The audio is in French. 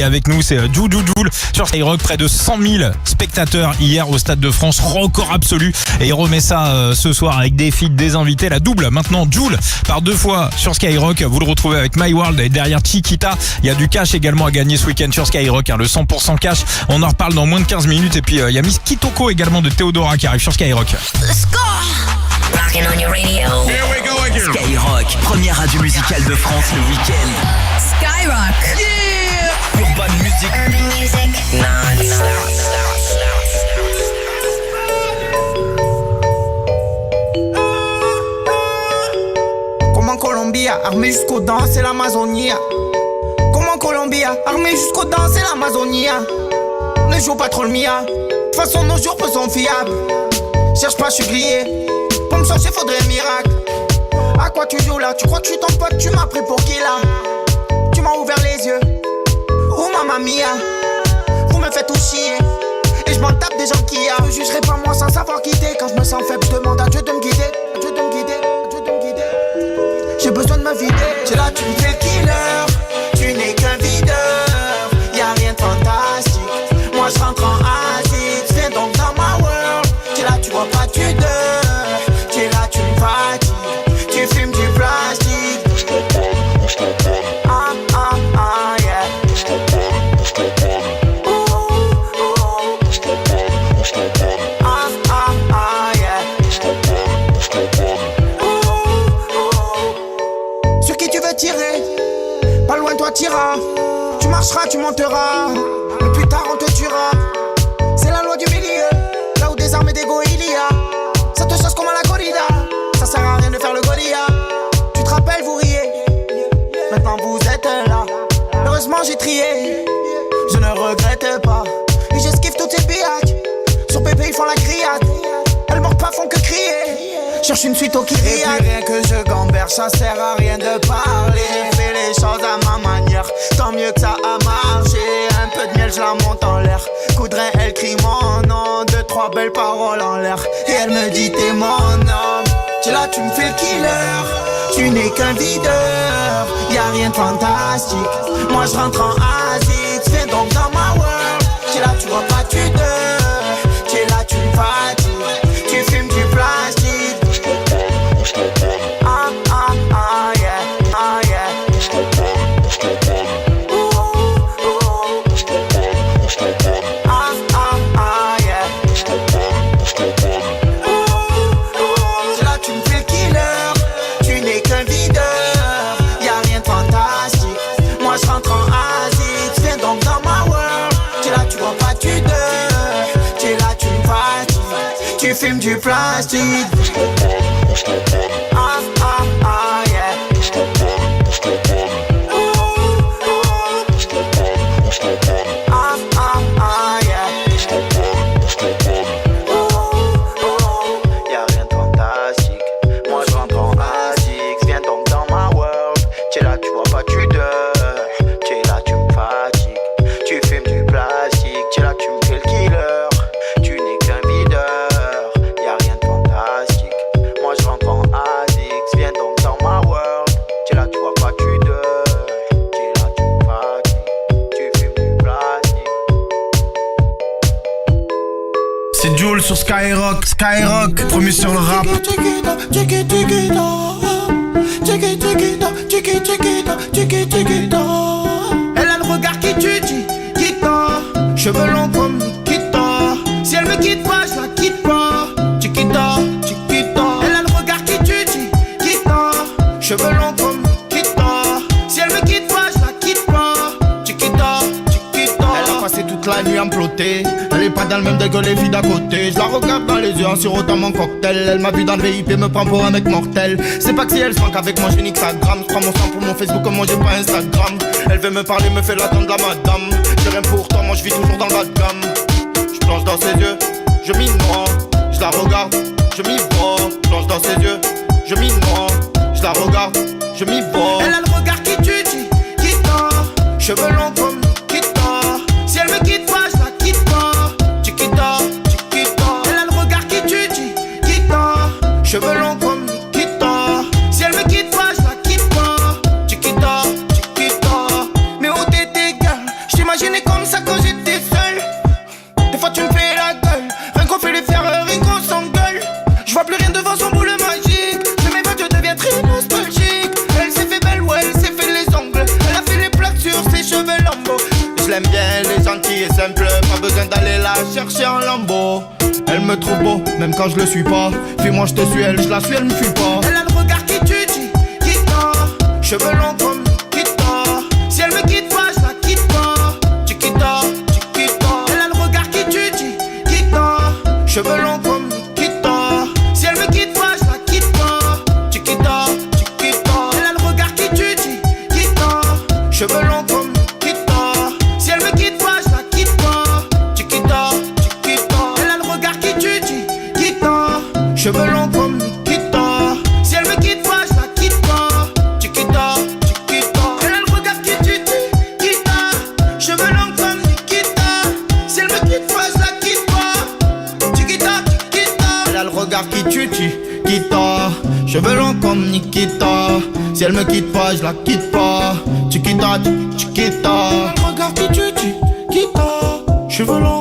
avec nous, c'est Joule sur Skyrock. Près de 100 000 spectateurs hier au Stade de France, record absolu. Et il remet ça ce soir avec des feats, des invités. La double maintenant, Joule par 2 fois sur Skyrock. Vous le retrouvez avec My World et derrière Chiquita. Il y a du cash également à gagner ce week-end sur Skyrock, le 100% cash. On en reparle dans moins de 15 minutes. Et puis il y a Miss Kitoko également de Théodora qui arrive sur Skyrock. Let's go! Rockin' on your radio. Here we go again. Skyrock, première radio musicale de France le week-end. Skyrock. Yeah! Urban Music. Urban music. Non-stop. Comme en Colombie, armé jusqu'aux dents, c'est l'Amazonie. Comme en Colombie, armé jusqu'aux dents, c'est l'Amazonie. Ne joue pas trop le mia. De toute façon, nos jours peu sont fiables. Cherche pas, je suis grillé. Pour me changer, faudrait un miracle. À quoi tu joues là? Tu crois que je suis ton pote? Tu m'as pris pour qui là? Tu m'as ouvert les yeux. Oh mamma mia. Vous me faites tout chier. Et je m'en tape des gens qui a. Je jugerai pas moi sans savoir quitter. Quand je me sens faible, je demande à Dieu de me guider. Dieu de me guider. Dieu de me guider. J'ai besoin de me vider. Tu là, tu me fais le killer. Tu n'es qu'un videur. Y'a rien de fantastique. Moi je rentre en Asie. Viens donc dans ma world. Tu là, tu vois pas, tu dors. Tu es là, tu me fatigues. Tu fumes du plastique. Ah, ah, ah, yeah. Ooh, ooh. Ah, ah, ah, yeah. Ooh, ooh. Sur qui tu veux tirer? Pas loin, toi t'iras. Tu marcheras, tu monteras. Et plus tard, on te tuera. C'est la loi du milieu. Là où des armes et d'ego il y a. Ça te chasse comme à la corrida. Ça sert à rien de faire le gorilla. Tu te rappelles, vous riez. Maintenant vous êtes là. Heureusement j'ai trié. Je ne regrette pas. Et j'esquive toutes ces pillages. Sur bébé ils font la criade. Elles mordent pas, font que crier. Cherche une suite au Kyriac. Et puis rien que je gamberge, ça sert à rien de parler. Fais les choses à ma manière. Tant mieux que ça a marché. Un peu de miel, je la monte en l'air. Coudrin, elle crie mon nom. 2, 3 belles paroles en l'air. Et elle me dit t'es mon homme. Tu là, tu me fais le killer. Tu n'es qu'un videur. Y'a rien de fantastique. Moi je rentre en Asie. Viens donc dans ma world. Tu là, tu vois pas, tu dors. Tu es là, tu me fatigues. Tu fumes du plastique. Ah, ah, ah, yeah. Ah, yeah. Ooh, ooh. Ah, ah, ah, yeah. Ooh, ooh. Tu là, tu me fais le killer. Tu n'es qu'un videur. Y'a rien de fantastique. Moi je rentre en Asie. Viens donc dans ma world. Tu là, tu vois pas, tu dors. Tu es là, tu me fatigues. Tu fumes du plastique. Ah, ah, ah, yeah. Ooh, ooh. Ah, ah, ah, yeah. Ooh, ooh. Y'a rien de fantastique. Moi je rentre en Asie. Viens donc dans ma world. Tu es là, tu vois pas, tu dors. Tu es là, tu me fatigues. Tu fumes du plastique. Tu es là, tu me fais le killer. Tu n'es qu'un videur. Y'a rien de fantastique. Moi je rentre en Asie. Viens donc dans ma world. Tu es là, tu vois pas, tu dors. Tu es là, tu me fatigues. Tu fumes du plastique. C'est Joule sur Skyrock, Skyrock, premier sur le rap. Elle a le regard qui tue, Chiquita. Cheveux longs comme Nikita. Si elle me quitte pas, je la quitte pas. Chiquita, Chiquita. Elle a le regard qui tue, Chiquita. Cheveux longs comme Nikita. Si elle me quitte pas, je la quitte pas. Chiquita, Chiquita. Elle a passé toute la nuit à me plotter. Elle est pas dans le même degré que les filles d'à côté. Je la regarde dans les yeux en sirotant mon cocktail. Elle m'a vu dans le VIP, me prend pour un mec mortel. C'est pas que si elle se manque avec moi, je nique sa gramme. Je prends mon sang pour mon Facebook, comme moi j'ai pas Instagram. Elle veut me parler, me fait l'attendre la madame. J'ai rien pour toi, moi je vis toujours dans le bas de gamme. Je plonge dans ses yeux, je m'y noie. Je la regarde, je m'y vois. Je plonge dans ses yeux, je m'y noie. Je la regarde, je m'y vois. Elle a le regard qui tue, Chiquita. Cheveux longs comme Nikita. Si elle me quitte pas, je la quitte pas. Chiquita, Chiquita. Elle a le regard qui tue, Chiquita. Cheveux longs comme Nikita. Si elle me quitte pas, je la quitte pas. Chiquita, Chiquita. Mais où t'étais, girl? m'imaginais comme ça quand j'étais seul. Des fois tu me fais la gueule, rien qu'on fait les faire, rien qu'on s'engueule. Je vois plus rien devant son boule magique. Je m'évade, je deviens très nostalgique. Elle s'est fait belle, ouais, elle s'est fait les ongles. Elle a fait les plaques sur ses cheveux lambeaux. Je l'aime bien, elle est gentille et simple. Pas besoin d'aller la chercher en lambeau. Elle me trouve beau, même quand je le suis pas. Fais-moi, je te suis, elle, je la suis, elle me fuit pas. Elle a le regard qui tue, qui tord. Cheveux longs comme Nikita. Si elle me quitte pas, je la quitte pas. Chiquita, chiquita. Elle a le regard qui tue, qui tord. Cheveux longs comme Nikita. Si elle me quitte pas, je la quitte pas. Chiquita, chiquita. Elle a le regard qui tue, qui tord. Cheveux longs comme Nikita. Si elle me quitte pas, je la quitte pas. Chiquita, chiquita. Elle a le regard qui tue, qui tord. Cheveux longs comme Nikita. Si elle me quitte pas, je la quitte pas. Chiquita, chiquita. Elle a le regard qui tue, qui tord. Cheveux longs comme Nikita. Si elle me quitte pas, je la quitte pas. Chiquita, chiquita. Elle a le regard qui tue, qui tord. Cheveux longs comme Nikita. Si elle me quitte pas, je la quitte pas. Chiquita, chiquita. Elle a le regard qui tue, qui tord. Cheveux longs